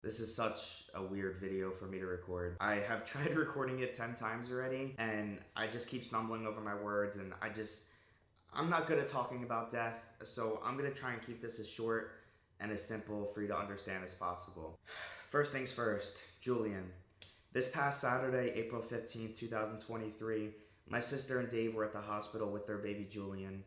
This is such a weird video for me to record. I have tried recording it 10 times already, and I just keep stumbling over my words, and I'm not good at talking about death, so I'm gonna try and keep this as short and as simple for you to understand as possible. First things first, Julian. This past Saturday, April 15th, 2023, my sister and Dave were at the hospital with their baby Julian,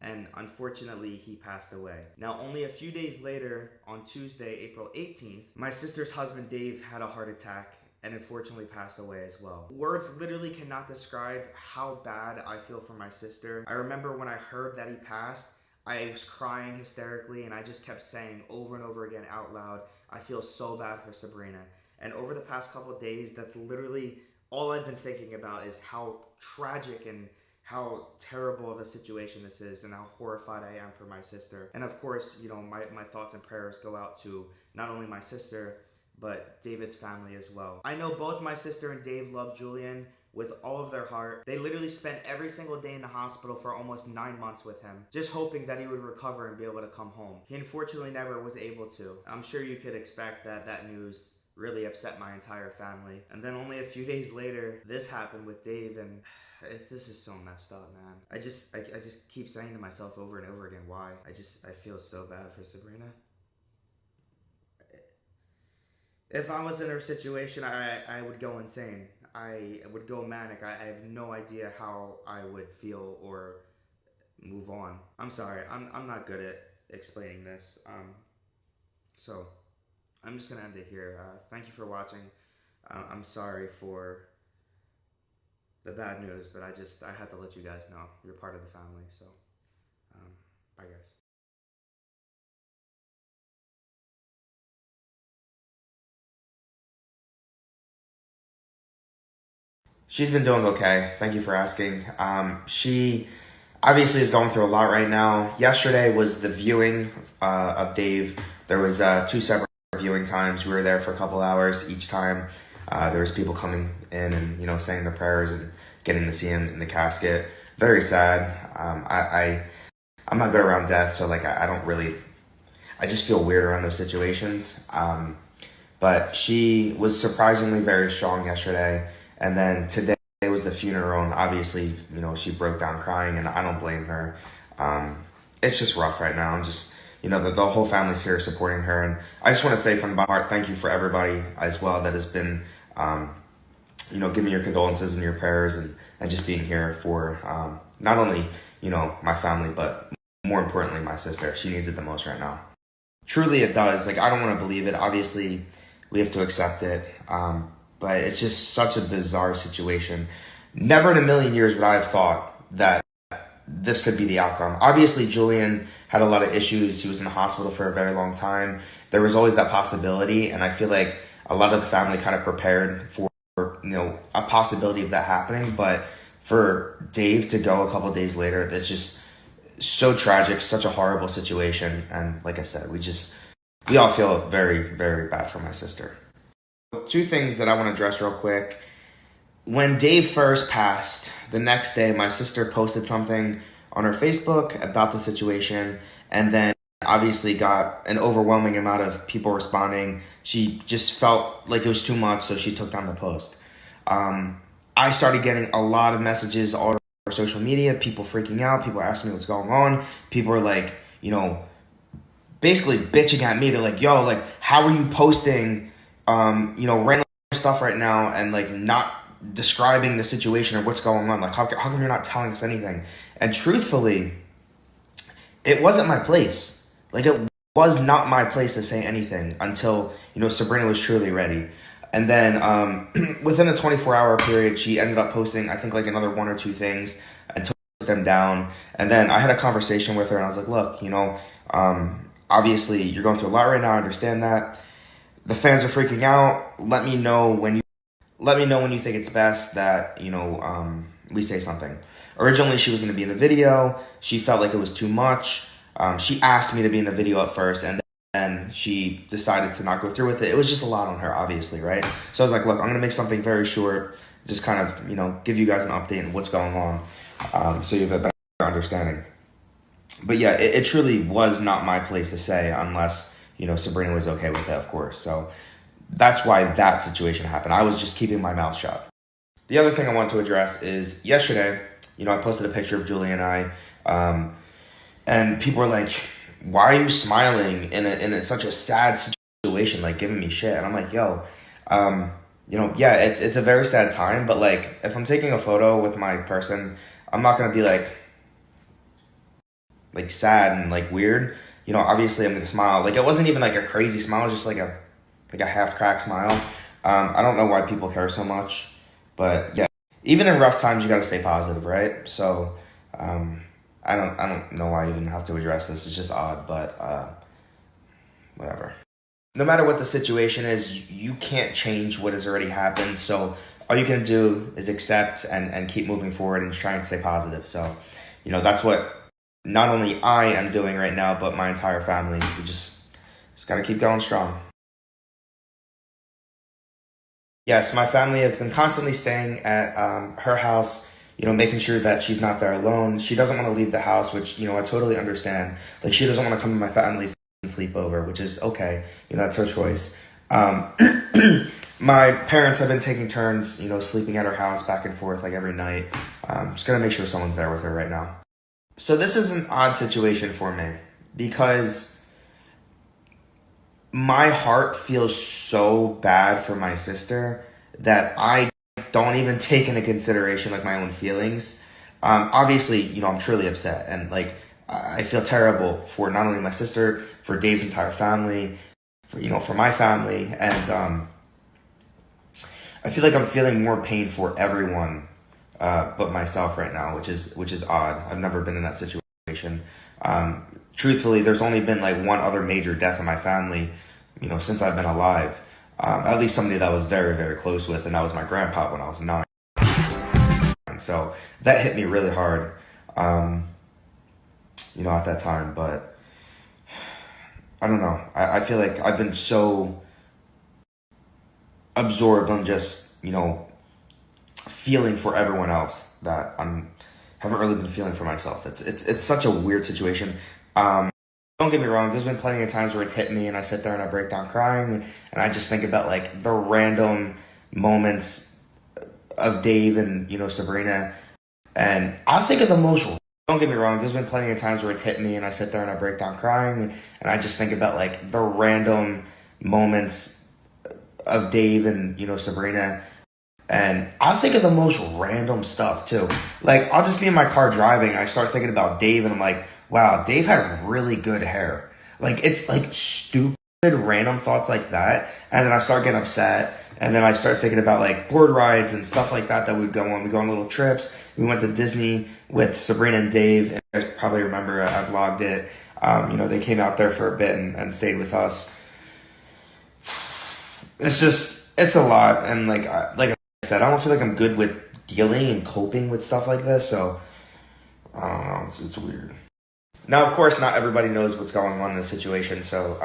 and unfortunately, he passed away. Now, only a few days later, on Tuesday, April 18th, my sister's husband Dave had a heart attack and unfortunately passed away as well. Words literally cannot describe how bad I feel for my sister. I remember when I heard that he passed, I was crying hysterically, and I just kept saying over and over again out loud, I feel so bad for Sabrina. And over the past couple of days, that's literally all I've been thinking about, is how tragic and how terrible of a situation this is, and how horrified I am for my sister. And of course, my thoughts and prayers go out to not only my sister, but David's family as well. I know both my sister and Dave love Julian with all of their heart. They literally spent every single day in the hospital for almost 9 months with him, just hoping that he would recover and be able to come home. He unfortunately never was able to. I'm sure you could expect that news really upset my entire family. And then only a few days later, this happened with Dave, and this is so messed up, man. I just keep saying to myself over and over again, why? I feel so bad for Sabrina. If I was in her situation, I would go insane. I would go manic. I have no idea how I would feel or move on. I'm sorry, I'm not good at explaining this. So I'm just gonna end it here. Thank you for watching. I'm sorry for the bad news, but I had to let you guys know you're part of the family. So, bye guys. She's been doing okay. Thank you for asking. She obviously is going through a lot right now. Yesterday was the viewing of Dave. There was 2 separate viewing times. We were there for a couple hours each time. There was people coming in and saying their prayers and getting to see him in the casket. Very sad. I'm not good around death, so I don't really. I just feel weird around those situations. But she was surprisingly very strong yesterday. And then today was the funeral, and obviously, she broke down crying, and I don't blame her. It's just rough right now. I'm just, the whole family's here supporting her. And I just want to say from my heart, thank you for everybody as well that has been, giving your condolences and your prayers, and just being here for not only, my family, but more importantly, my sister. She needs it the most right now. Truly, it does. I don't want to believe it. Obviously, we have to accept it. But it's just such a bizarre situation. Never in a million years would I have thought that this could be the outcome. Obviously, Julian had a lot of issues. He was in the hospital for a very long time. There was always that possibility, and I feel like a lot of the family kind of prepared for, a possibility of that happening. But for Dave to go a couple of days later, it's just so tragic, such a horrible situation. And like I said, we all feel very, very bad for my sister. 2 things that I want to address real quick. When Dave first passed, the next day, my sister posted something on her Facebook about the situation, and then obviously got an overwhelming amount of people responding. She just felt like it was too much, so she took down the post. I started getting a lot of messages all over social media, people freaking out, people asking me what's going on. People are basically bitching at me. They're like, yo, how are you posting random stuff right now and not describing the situation or what's going on? How come you're not telling us anything? And truthfully, it wasn't my place. It was not my place to say anything until, Sabrina was truly ready. And then within a 24-hour period, she ended up posting, I think, another 1 or 2 things and took them down. And then I had a conversation with her, and I was like, look, obviously you're going through a lot right now. I understand that. The fans are freaking out. Let me know when you think it's best that, we say something. Originally, she was going to be in the video. She felt like it was too much. She asked me to be in the video at first, and then she decided to not go through with it. It was just a lot on her, obviously, right? So I was like, look, I'm going to make something very short, just kind of, give you guys an update on what's going on, so you have a better understanding. But yeah, it truly was not my place to say, unless Sabrina was okay with it, of course. So that's why that situation happened. I was just keeping my mouth shut. The other thing I want to address is yesterday, I posted a picture of Julian and I, and people were like, why are you smiling in such a sad situation, like giving me shit? And I'm like, yo, yeah, it's a very sad time, but like, if I'm taking a photo with my person, I'm not going to be like sad and like weird. Obviously I'm going to smile. Like, it wasn't even like a crazy smile. It was just like a half cracked smile. I don't know why people care so much, but yeah, even in rough times, you got to stay positive, right? So, I don't know why I even have to address this. It's just odd, but whatever. No matter what the situation is, you can't change what has already happened. So all you can do is accept and keep moving forward and try and stay positive. So, that's what not only I am doing right now, but my entire family. We just got to keep going strong. Yes, my family has been constantly staying at her house, making sure that she's not there alone. She doesn't want to leave the house, which, I totally understand. Like, she doesn't want to come to my family's sleepover, which is okay. That's her choice. My parents have been taking turns, sleeping at her house back and forth like every night. Just gonna make sure someone's there with her right now. So this is an odd situation for me because my heart feels so bad for my sister that I don't even take into consideration like my own feelings. Obviously, I'm truly upset, and like I feel terrible for not only my sister, for Dave's entire family, for my family, and I feel like I'm feeling more pain for everyone but myself right now, which is odd. I've never been in that situation. Truthfully, there's only been like one other major death in my family, since I've been alive. At least somebody that I was very, very close with, and that was my grandpa when I was 9. So that hit me really hard, at that time. But I don't know. I feel like I've been so absorbed on just, feeling for everyone else that haven't really been feeling for myself. It's such a weird situation. Don't get me wrong, there's been plenty of times where it's hit me and I sit there and I break down crying and I just think about like the random moments of Dave and, Sabrina. And I think of the most, don't get me wrong, there's been plenty of times where it's hit me and I sit there and I break down crying and I just think about like the random moments of Dave and, Sabrina. And I think of the most random stuff too. Like, I'll just be in my car driving and I start thinking about Dave and I'm like, wow, Dave had really good hair. Like, it's like stupid random thoughts like that. And then I start getting upset. And then I start thinking about like board rides and stuff like that we'd go on. We go on little trips. We went to Disney with Sabrina and Dave. And you guys probably remember, I vlogged it. They came out there for a bit and stayed with us. It's a lot. And like I said, I don't feel like I'm good with dealing and coping with stuff like this. So, I don't know. It's weird. Now, of course, not everybody knows what's going on in this situation, so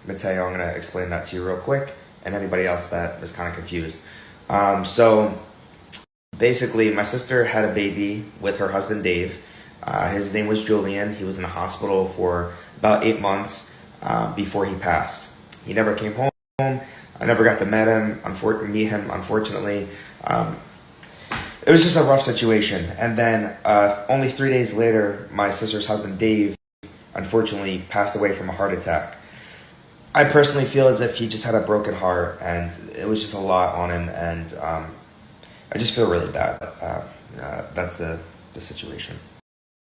Mateo, I'm going to explain that to you real quick, and anybody else that is kind of confused. So, basically, my sister had a baby with her husband, Dave. His name was Julian. He was in the hospital for about 8 months before he passed. He never came home. I never got to meet him, unfortunately. It was just a rough situation. And then only 3 days later, my sister's husband, Dave, unfortunately passed away from a heart attack. I personally feel as if he just had a broken heart, and it was just a lot on him, and I just feel really bad. That's the situation.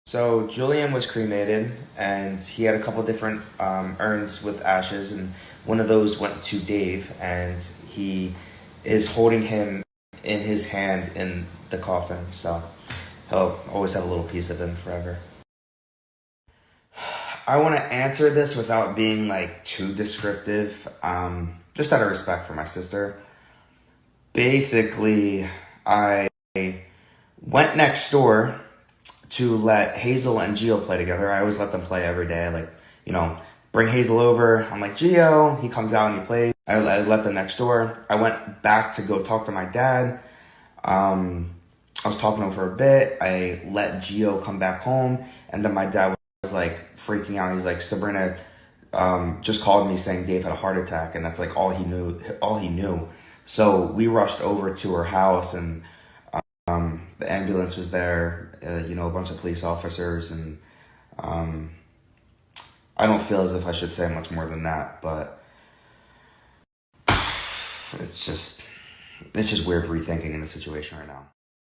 So Julian was cremated, and he had a couple different urns with ashes, and one of those went to Dave, and he is holding him in his hand in the coffin, so he'll always have a little piece of him forever. I want to answer this without being like too descriptive, just out of respect for my sister. Basically, I went next door to let Hazel and Gio play together. I always let them play every day. Bring Hazel over. I'm like, Gio. He comes out and he plays. I let them next door. I went back to go talk to my dad. I was talking to him for a bit. I let Gio come back home. And then my dad was like freaking out. He's like, Sabrina, just called me saying Dave had a heart attack, and that's like all he knew. All he knew. So we rushed over to her house, and the ambulance was there. A bunch of police officers, and I don't feel as if I should say much more than that, but it's just weird rethinking in the situation right now.